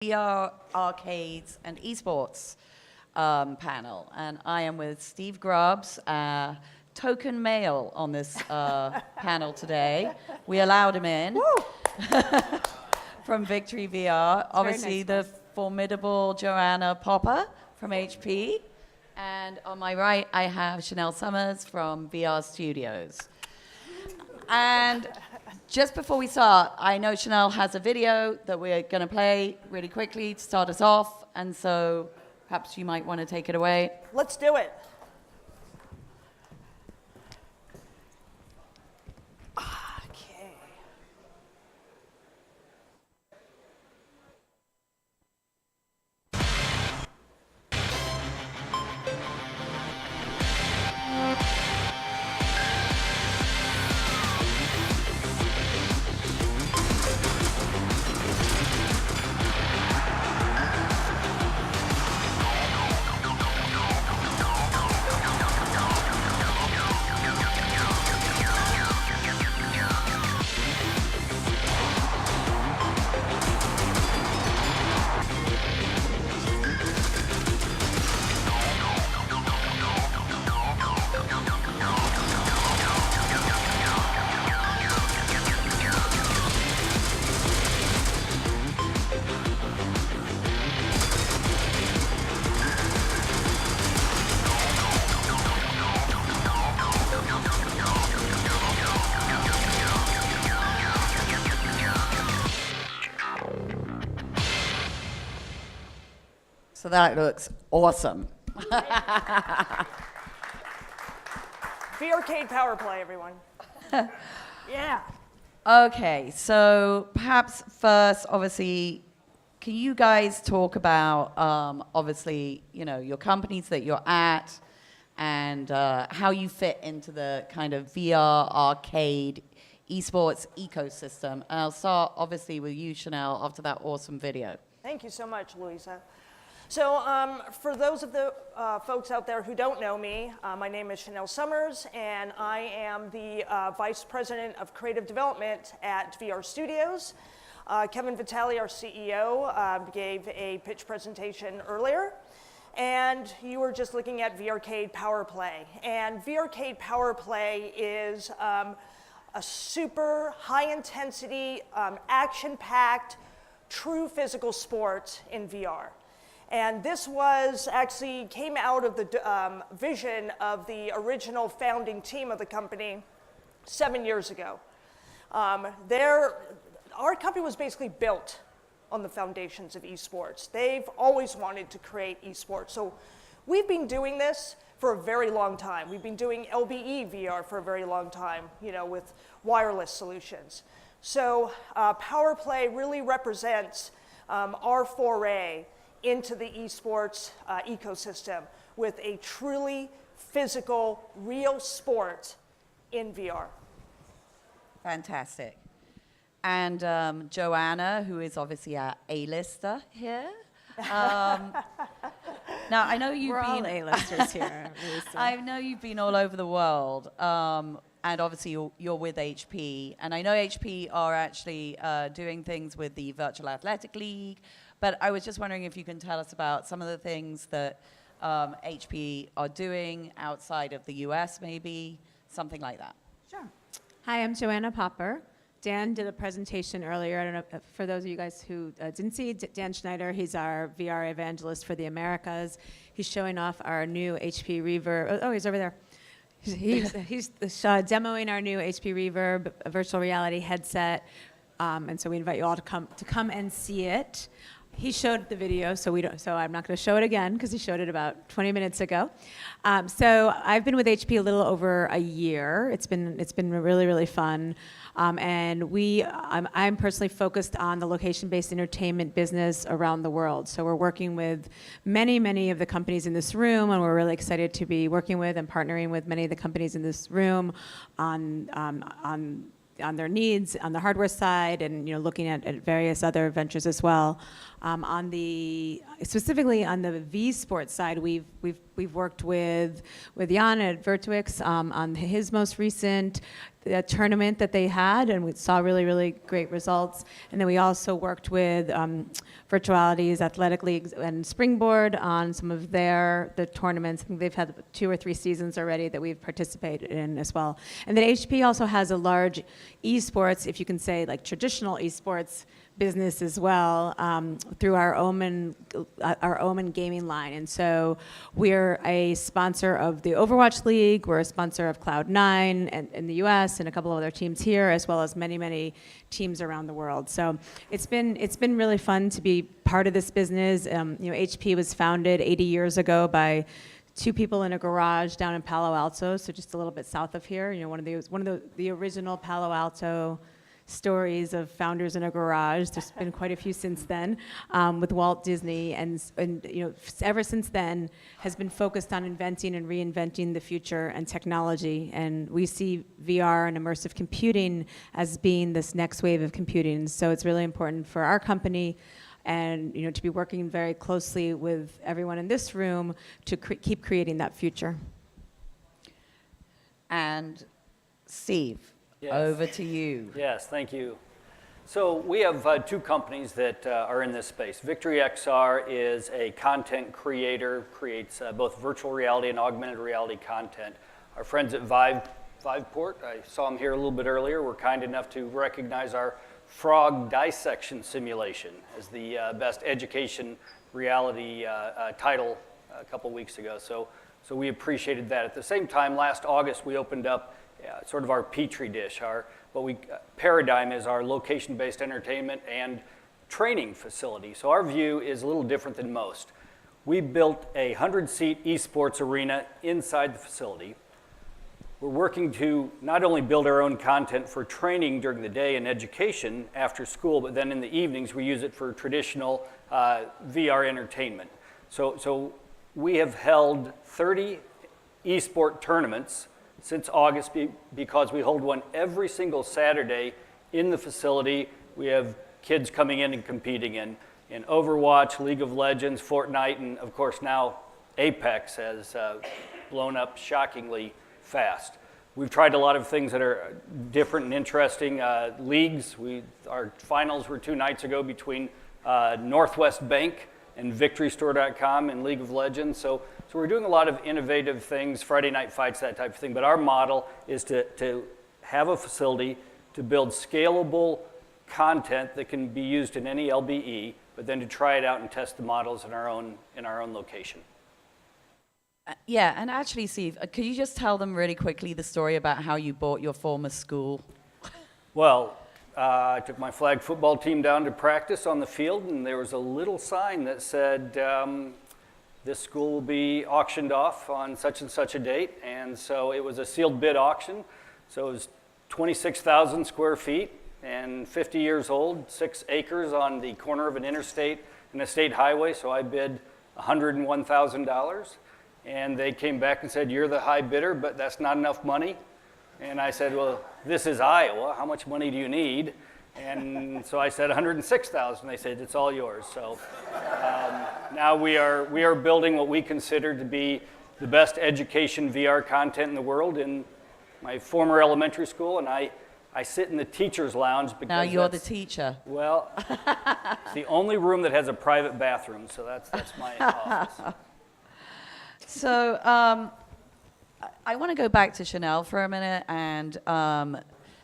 VR, arcades, and esports panel. And I am with Steve Grubbs, token male on this panel today. We allowed him in from Victory VR. Obviously, the formidable Joanna Popper from HP. And on my right, I have Chanel Summers from VR Studios. And just before we start, I know Chanel has a video that we're going to play really quickly to start us off. And so perhaps you might want to take it away. Let's do it. Okay. So that looks awesome. V-Arcade Power Play, everyone. Yeah. Okay, so perhaps first, obviously, can you guys talk about, obviously, you know, your companies that you're at and how you fit into the kind of VR, arcade, esports ecosystem? And I'll start, obviously, with you, Chanel, after that awesome video. Thank you so much, Louisa. So for those of the folks out there who don't know me, my name is Chanel Summers, and I am the Vice President of Creative Development at VR Studios. Kevin Vitale, our CEO, gave a pitch presentation earlier, and you were just looking at V-Arcade Power Play. And V-Arcade Power Play is a super high-intensity, action-packed, true physical sport in VR. And this was actually came out of the vision of the original founding team of the company 7 years ago. Our company was basically built on the foundations of esports. They've always wanted to create esports. So we've been doing this for a very long time. We've been doing LBE VR for a very long time, you know, with wireless solutions. So Power Play really represents our foray into the esports ecosystem with a truly physical, real sport in VR. Fantastic. And Joanna, who is obviously our A-lister here. Now, I know you've We're all been A-listers here. I know you've been all over the world, and obviously you're with HP. And I know HP are actually doing things with the Virtual Athletic League. But I was just wondering if you can tell us about some of the things that HP are doing outside of the US, maybe, something like that. Sure. Hi, I'm Joanna Popper. Dan did a presentation earlier. I don't know, for those of you guys who didn't see, Dan Schneider, he's our VR evangelist for the Americas. He's showing off our new HP Reverb. Oh, he's over there. He's demoing our new HP Reverb virtual reality headset. And so we invite you all to come and see it. He showed the video, so I'm not going to show it again because he showed it about 20 minutes ago. So I've been with HP a little over a year. It's been really, really fun. And I'm personally focused on the location-based entertainment business around the world. So we're working with many of the companies in this room, and we're really excited to be working with and partnering with many of the companies in this room on their needs on the hardware side, and looking at various other ventures as well. Specifically on the V Sports side, we've worked with Jan at Virtuix on his most recent the tournament that they had, and we saw really, really great results. And then we also worked with Virtuality's Athletic Leagues and Springboard on some of the tournaments. I think they've had 2 or 3 seasons already that we've participated in as well. And then HP also has a large esports, if you can say like traditional esports business as well, through our Omen gaming line. And so we're a sponsor of the Overwatch League, we're a sponsor of Cloud9 in the US and a couple of other teams here, as well as many, many teams around the world. So it's been really fun to be part of this business. HP was founded 80 years ago by 2 people in a garage down in Palo Alto, so just a little bit south of here. One of the original Palo Alto stories of founders in a garage. There's been quite a few since then, with Walt Disney, and ever since then has been focused on inventing and reinventing the future and technology. And we see VR and immersive computing as being this next wave of computing. So it's really important for our company and to be working very closely with everyone in this room to keep creating that future. And Steve, Yes. over to you. Yes, thank you. So we have 2 companies that are in this space. Victory XR is a content creator, creates both virtual reality and augmented reality content. Our friends at Viveport, I saw them here a little bit earlier, were kind enough to recognize our frog dissection simulation as the best education reality title a couple weeks ago. So we appreciated that. At the same time, last August, we opened up sort of our petri dish. Paradigm is our location-based entertainment and training facility. So our view is a little different than most. We built a 100-seat esports arena inside the facility. We're working to not only build our own content for training during the day and education after school, but then in the evenings we use it for traditional VR entertainment. So we have held 30 esport tournaments since August because we hold one every single Saturday in the facility. We have kids coming in and competing in Overwatch, League of Legends, Fortnite, and of course now Apex has blown up shockingly fast. We've tried a lot of things that are different and interesting. Leagues, our finals were 2 nights ago between Northwest Bank and VictoryStore.com in League of Legends. So we're doing a lot of innovative things, Friday night fights, that type of thing. But our model is to have a facility to build scalable content that can be used in any LBE, but then to try it out and test the models in our own location. Yeah, and actually, Steve, could you just tell them really quickly the story about how you bought your former school? Well, I took my flag football team down to practice on the field, and there was a little sign that said, this school will be auctioned off on such and such a date. And so it was a sealed bid auction. So it was 26,000 square feet and 50 years old, 6 acres on the corner of an interstate and a state highway. So I bid $101,000. And they came back and said, you're the high bidder, but that's not enough money. And I said, well, this is Iowa. How much money do you need? And so I said 106,000. They said, it's all yours. So now we are building what we consider to be the best education VR content in the world in my former elementary school. And I sit in the teacher's lounge because now you're the teacher. Well, it's the only room that has a private bathroom. So that's my office. So I want to go back to Chanel for a minute and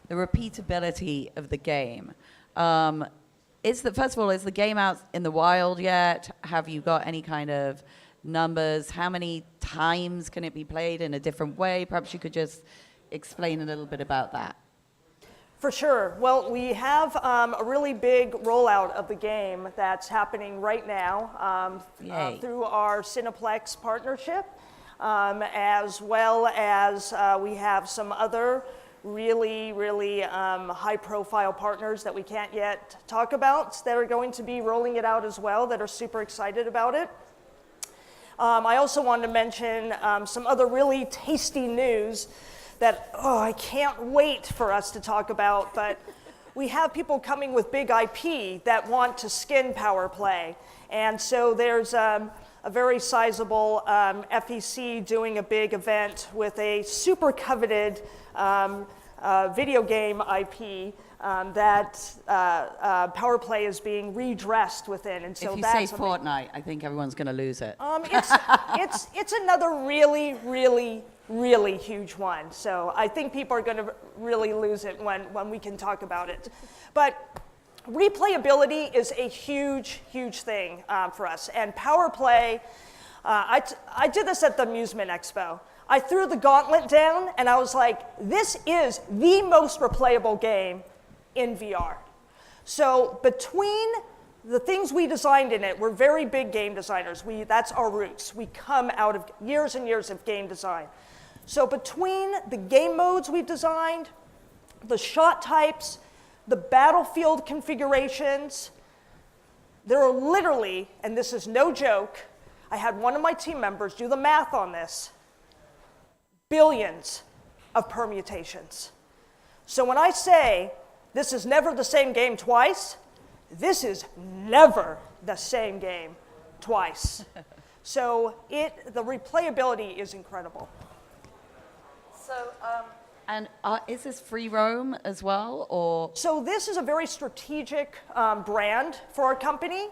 the repeatability of the game. First of all, is the game out in the wild yet? Have you got any kind of numbers? How many times can it be played in a different way? Perhaps you could just explain a little bit about that. For sure. Well, we have a really big rollout of the game that's happening right now through our Cineplex partnership, as well as we have some other really, really high-profile partners that we can't yet talk about that are going to be rolling it out as well, that are super excited about it. I also wanted to mention some other really tasty news that, I can't wait for us to talk about, but we have people coming with big IP that want to skin power play. And so there's a very sizable FEC doing a big event with a super coveted video game IP that PowerPlay is being redressed within. And so If you that's say Fortnite, I think everyone's going to lose it. it's another really, really, really huge one. So I think people are going to really lose it when we can talk about it. But replayability is a huge, huge thing for us. And PowerPlay, I did this at the Amusement Expo. I threw the gauntlet down and I was like, this is the most replayable game in VR. So between the things we designed in it, we're very big game designers. That's our roots. We come out of years and years of game design. So between the game modes we've designed, the shot types, the battlefield configurations, there are literally, and this is no joke, I had one of my team members do the math on this, billions of permutations. So when I say this is never the same game twice, this is never the same game twice. So the replayability is incredible. So, and is this free roam as well, or? So this is a very strategic brand for our company.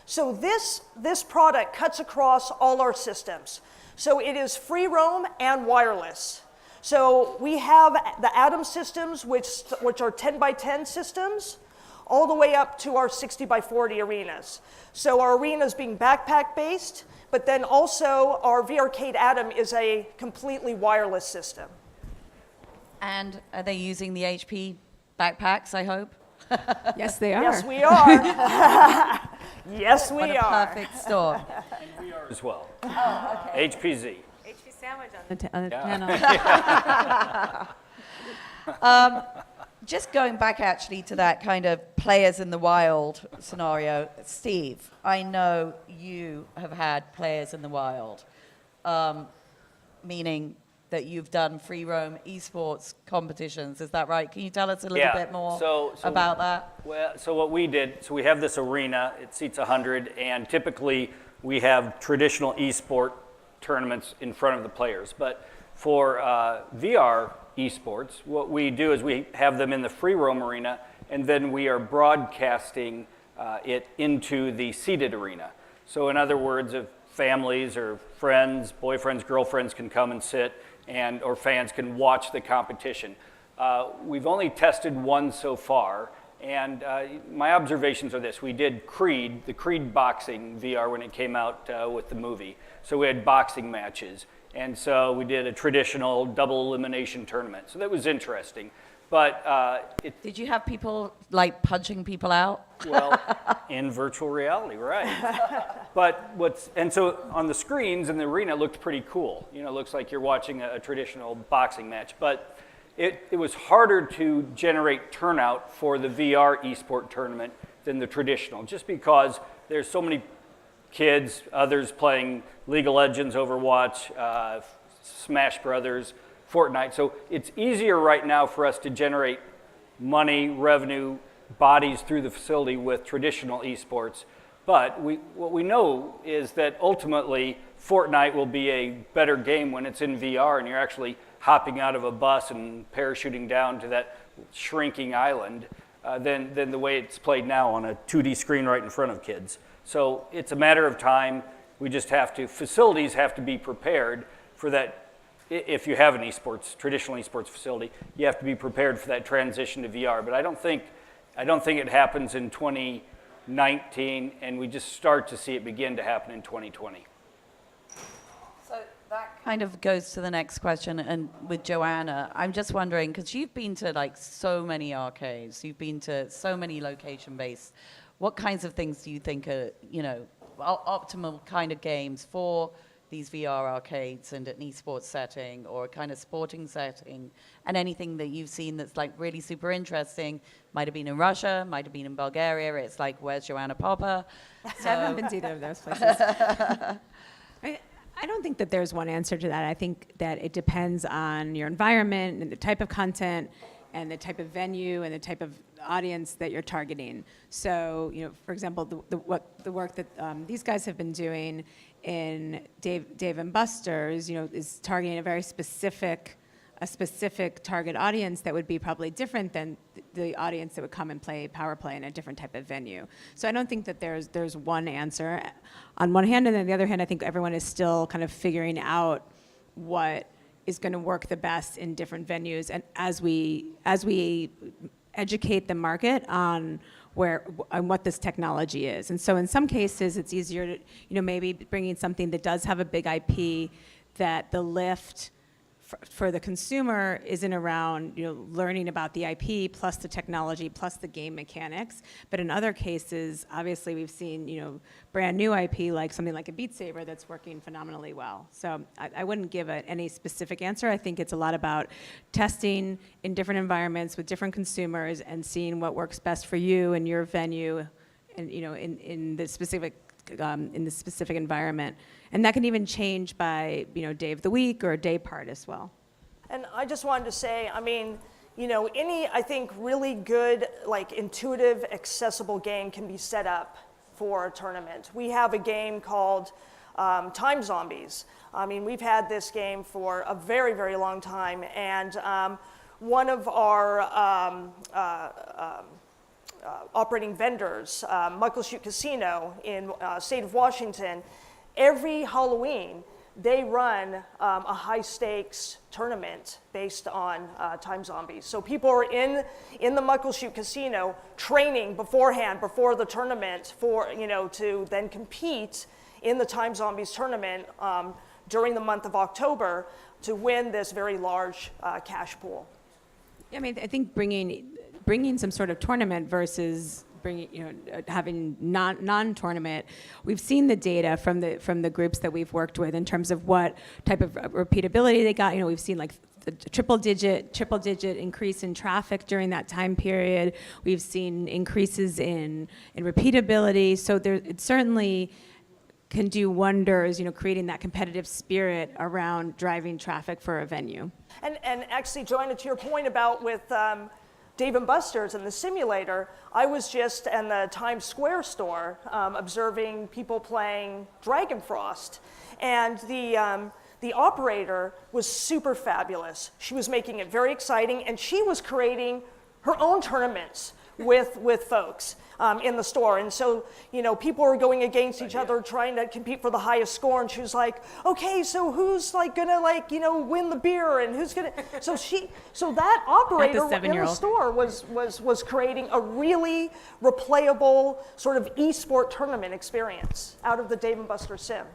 So this product cuts across all our systems. So it is free roam and wireless. So we have the Atom systems, which are 10 by 10 systems, all the way up to our 60 by 40 arenas. So our arenas being backpack based, but then also our VRcade Atom is a completely wireless system. And are they using the HP backpacks, I hope? Yes, they are. Yes, we are. Yes, we What a are. perfect store. As well. Oh, okay. HPZ. HP sandwich on the Yeah. panel. Just going back actually to that kind of players in the wild scenario, Steve, I know you have had players in the wild, meaning that you've done free roam esports competitions. Is that right? Can you tell us a little bit more about that? Well, so what we did, so we have this arena, it seats 100, and typically we have traditional esport tournaments in front of the players. But for VR esports, what we do is we have them in the free roam arena, and then we are broadcasting it into the seated arena. So in other words, if families or friends, boyfriends, girlfriends can come and sit, or fans can watch the competition. We've only tested one so far, and my observations are this. We did Creed, the Creed boxing VR when it came out with the movie. So we had boxing matches, and so we did a traditional double elimination tournament. So that was interesting. But did you have people like punching people out? Well, in virtual reality, right. And so on the screens in the arena, it looked pretty cool. You know, it looks like you're watching a traditional boxing match. But it was harder to generate turnout for the VR esport tournament than the traditional, just because there's so many kids, others playing League of Legends, Overwatch, Smash Brothers, Fortnite. So it's easier right now for us to generate money, revenue, bodies through the facility with traditional esports. But what we know is that ultimately Fortnite will be a better game when it's in VR and you're actually hopping out of a bus and parachuting down to that shrinking island than the way it's played now on a 2D screen right in front of kids. So it's a matter of time. We just facilities have to be prepared for that. If you have an traditional esports facility, you have to be prepared for that transition to VR. But I don't think it happens in 2019, and we just start to see it begin to happen in 2020. So that kind of goes to the next question, and with Joanna, I'm just wondering, because you've been to like so many arcades, you've been to so many location-based, what kinds of things do you think are, optimal kind of games for these VR arcades and an esports setting or a kind of sporting setting, and anything that you've seen that's like really super interesting? Might have been in Russia, might have been in Bulgaria. It's like, where's Joanna Popper? So, I haven't been to either of those places. I don't think that there's one answer to that. I think that it depends on your environment and the type of content and the type of venue and the type of audience that you're targeting. So, for example, the work that these guys have been doing in Dave and Buster's, is targeting a very specific a specific target audience that would be probably different than the audience that would come and play Power Play in a different type of venue. So I don't think that there's one answer on one hand, and on the other hand, I think everyone is still kind of figuring out what is going to work the best in different venues, and as we educate the market on what this technology is. And so in some cases, it's easier to, maybe bringing something that does have a big IP, that the lift for the consumer isn't around, learning about the IP plus the technology plus the game mechanics. But in other cases, obviously we've seen, brand new IP like something like a Beat Saber that's working phenomenally well. So I wouldn't give any specific answer. I think it's a lot about testing in different environments with different consumers and seeing what works best for you and your venue, and in the specific environment. And that can even change by, day of the week or day part as well. And I just wanted to say, any, I think, really good, intuitive, accessible game can be set up for a tournament. We have a game called Time Zombies. We've had this game for a very, very long time, and one of our operating vendors, Muckleshoot Casino in state of Washington, every Halloween they run a high stakes tournament based on Time Zombies. So people are in the Muckleshoot Casino training beforehand, before the tournament, to then compete in the Time Zombies tournament during the month of October to win this very large cash pool. I think bringing some sort of tournament versus having non-tournament, we've seen the data from the groups that we've worked with in terms of what type of repeatability they got. We've seen the triple digit increase in traffic during that time period. We've seen increases in repeatability. So it certainly can do wonders, creating that competitive spirit around driving traffic for a venue. And actually, Joanna, to your point about with Dave & Buster's and the simulator, I was just in the Times Square store observing people playing Dragonfrost, and the operator was super fabulous. She was making it very exciting, and she was creating her own tournaments with folks in the store. And so, people were going against each other trying to compete for the highest score, and she was like, okay, so who's gonna win the beer, and who's gonna, so that operator in the store was creating a really replayable sort of esport tournament experience out of the Dave & Buster's sim.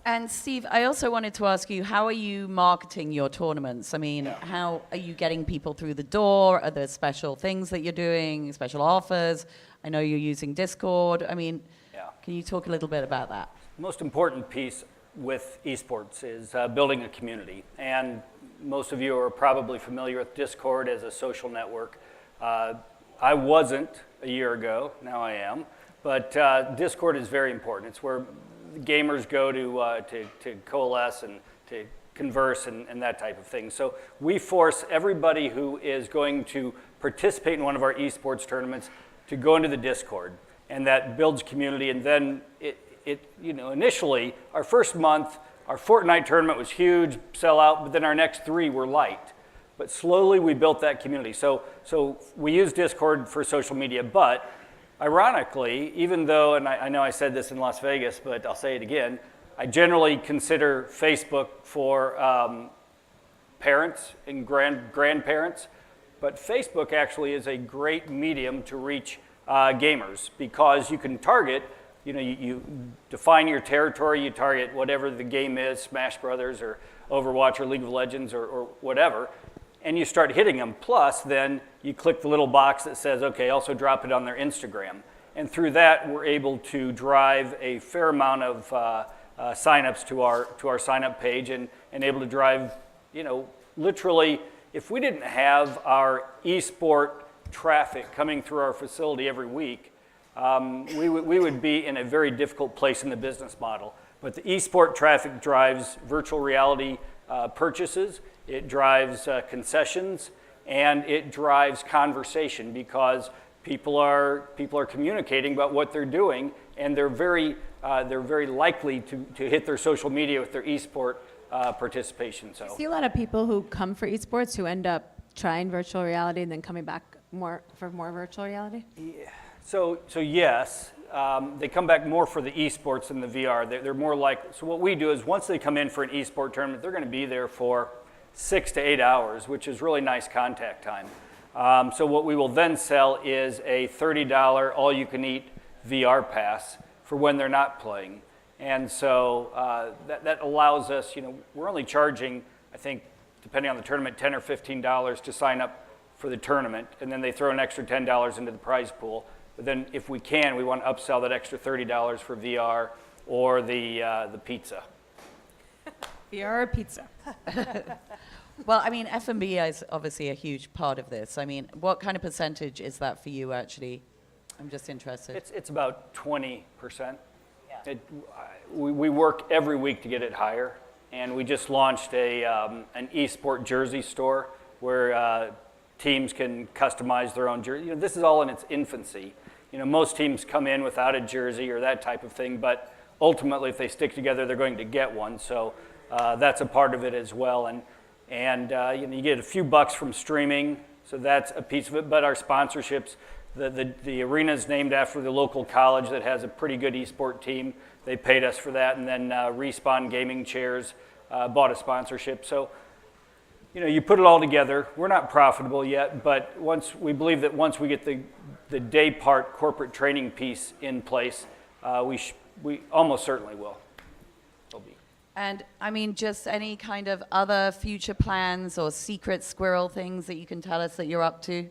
And Steve, I also wanted to ask you, how are you marketing your tournaments? How are you getting people through the door? Are there special things that you're doing, special offers? I know you're using Discord. Can you talk a little bit about that? The most important piece with esports is building a community. And most of you are probably familiar with Discord as a social network. I wasn't a year ago, now I am. But Discord is very important. It's where gamers go to coalesce and to converse and that type of thing. So we force everybody who is going to participate in one of our esports tournaments to go into the Discord, and that builds community. And then initially our first month, our Fortnite tournament was huge, sell out, but then our next 3 were light. But slowly we built that community. So we use Discord for social media, but ironically, even though, and I know I said this in Las Vegas, but I'll say it again, I generally consider Facebook for parents and grandparents, but Facebook actually is a great medium to reach gamers, because you can target, you define your territory, you target whatever the game is, Smash Brothers or Overwatch or League of Legends or whatever, and you start hitting them. Plus, then you click the little box that says, okay, also drop it on their Instagram. And through that, we're able to drive a fair amount of signups to our sign-up page, and able to drive, literally, if we didn't have our esport traffic coming through our facility every week, we would be in a very difficult place in the business model. But the esport traffic drives virtual reality purchases, it drives concessions, and it drives conversation, because people are communicating about what they're doing, and they're very likely to hit their social media with their esport participation. So. I see a lot of people who come for esports who end up trying virtual reality and then coming back for more virtual reality? So yes, they come back more for the esports than the VR. They're more like, so what we do is once they come in for an esport tournament, they're going to be there for 6 to 8 hours, which is really nice contact time. So what we will then sell is a $30 all-you-can-eat VR pass for when they're not playing. And so that allows us, we're only charging, I think, depending on the tournament, $10 or $15 to sign up for the tournament, and then they throw an extra $10 into the prize pool. But then if we can, we want to upsell that extra $30 for VR or the pizza. VR or pizza? Well, I mean, F&B is obviously a huge part of this. I mean, what kind of percentage is that for you, actually? I'm just interested. It's about 20%. Yeah. We work every week to get it higher, and we just launched an esport jersey store where teams can customize their own jersey. This is all in its infancy. Most teams come in without a jersey or that type of thing, but ultimately, if they stick together, they're going to get one. So that's a part of it as well. And you get a few bucks from streaming, so that's a piece of it. But our sponsorships, the arena is named after the local college that has a pretty good esport team. They paid us for that, and then Respawn Gaming Chairs bought a sponsorship. So, you put it all together. We're not profitable yet, but we believe that once we get the day part corporate training piece in place, we almost certainly will. And I mean, just any kind of other future plans or secret squirrel things that you can tell us that you're up to?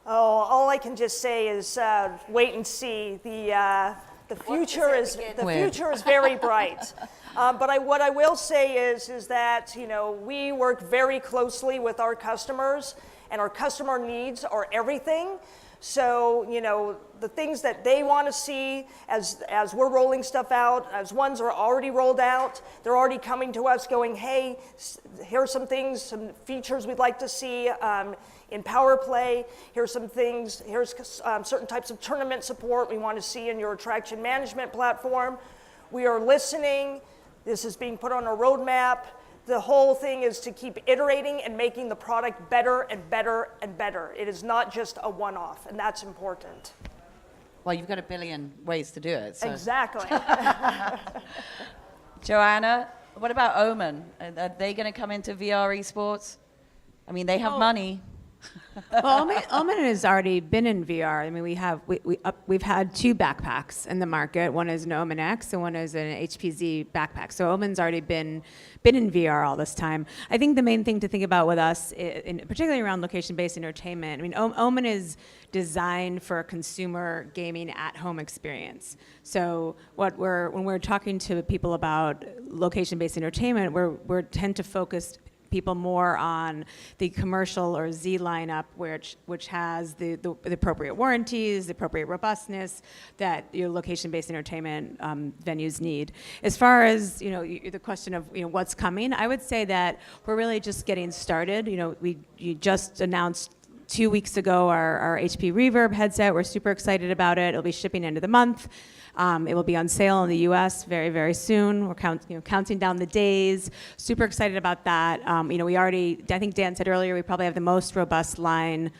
Oh, all I can just say is wait and see. The future is very bright. But what I will say is that we work very closely with our customers, and our customer needs are everything. So the things that they want to see as we're rolling stuff out, as ones are already rolled out, they're already coming to us going, hey, here's some things, some features we'd like to see in Power Play. Here's some things, here's certain types of tournament support we want to see in your attraction management platform. We are listening. This is being put on a roadmap. The whole thing is to keep iterating and making the product better and better and better. It is not just a one-off, and that's important. Well, you've got a billion ways to do it. So. Exactly. Joanna, what about Omen? Are they going to come into VR esports? I mean, they have money. Well, Omen has already been in VR. I mean, we've had 2 backpacks in the market. One is an Omen X, and one is an HPZ backpack. So Omen's already been in VR all this time. I think the main thing to think about with us, particularly around location-based entertainment, I mean, Omen is designed for a consumer gaming at-home experience. So when we're talking to people about location-based entertainment, we tend to focus people more on the commercial or Z lineup, which has the appropriate warranties, the appropriate robustness that your location-based entertainment venues need. As far as the question of what's coming, I would say that we're really just getting started. You just announced 2 weeks ago our HP Reverb headset. We're super excited about it. It'll be shipping end of the month. It will be on sale in the U.S. very, very soon. We're counting down the days. Super excited about that. I think Dan said earlier, we probably have the most robust line,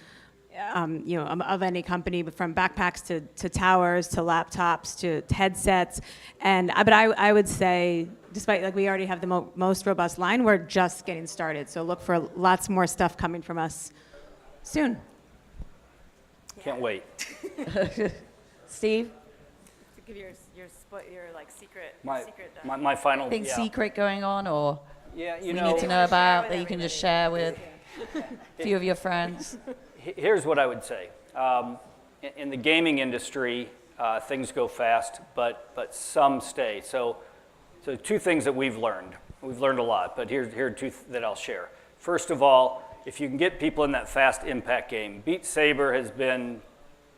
of any company, from backpacks to towers to laptops to headsets. But I would say, despite we already have the most robust line, we're just getting started. So look for lots more stuff coming from us soon. Can't wait. Steve? Give your secret. My final. Anything secret going on, or we need to know about that you can just share with a few of your friends? Here's what I would say. In the gaming industry, things go fast, but some stay. So 2 things that we've learned. We've learned a lot, but here are 2 that I'll share. First of all, if you can get people in that fast impact game, Beat Saber has been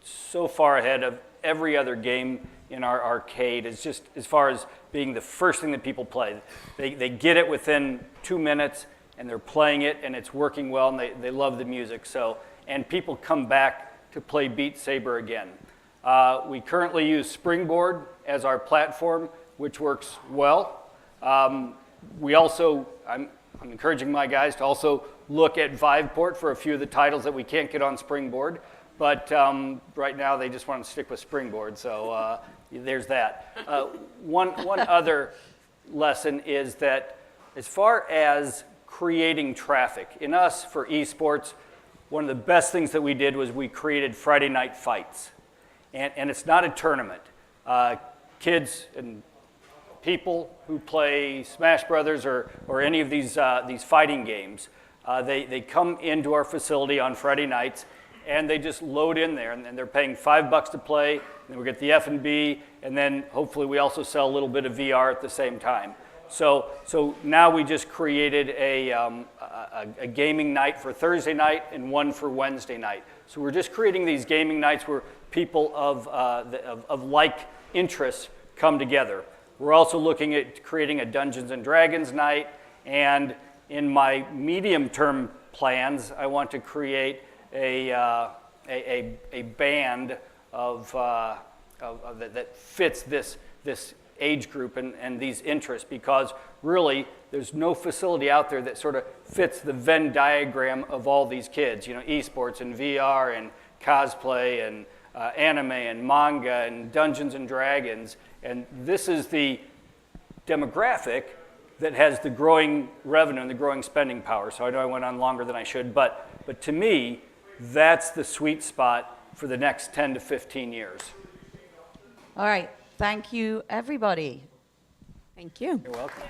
so far ahead of every other game in our arcade. It's just as far as being the first thing that people play. They get it within 2 minutes, and they're playing it, and it's working well, and they love the music. And people come back to play Beat Saber again. We currently use Springboard as our platform, which works well. We also, I'm encouraging my guys to also look at Viveport for a few of the titles that we can't get on Springboard. But right now they just want to stick with Springboard, so there's that. One other lesson is that as far as creating traffic, in us for esports, one of the best things that we did was we created Friday night fights. And it's not a tournament. Kids and people who play Smash Brothers or any of these fighting games, they come into our facility on Friday nights and they just load in there, and they're paying $5 to play, and then we get the F&B, and then hopefully we also sell a little bit of VR at the same time. So now we just created a gaming night for Thursday night and one for Wednesday night. So we're just creating these gaming nights where people of like interests come together. We're also looking at creating a Dungeons and Dragons night, and in my medium-term plans, I want to create a band that fits this age group and these interests, because really there's no facility out there that sort of fits the Venn diagram of all these kids. You know, esports and VR and cosplay and anime and manga and Dungeons and Dragons, and this is the demographic that has the growing revenue and the growing spending power. So I know I went on longer than I should, but to me, that's the sweet spot for the next 10 to 15 years. All right. Thank you, everybody. Thank you. You're welcome.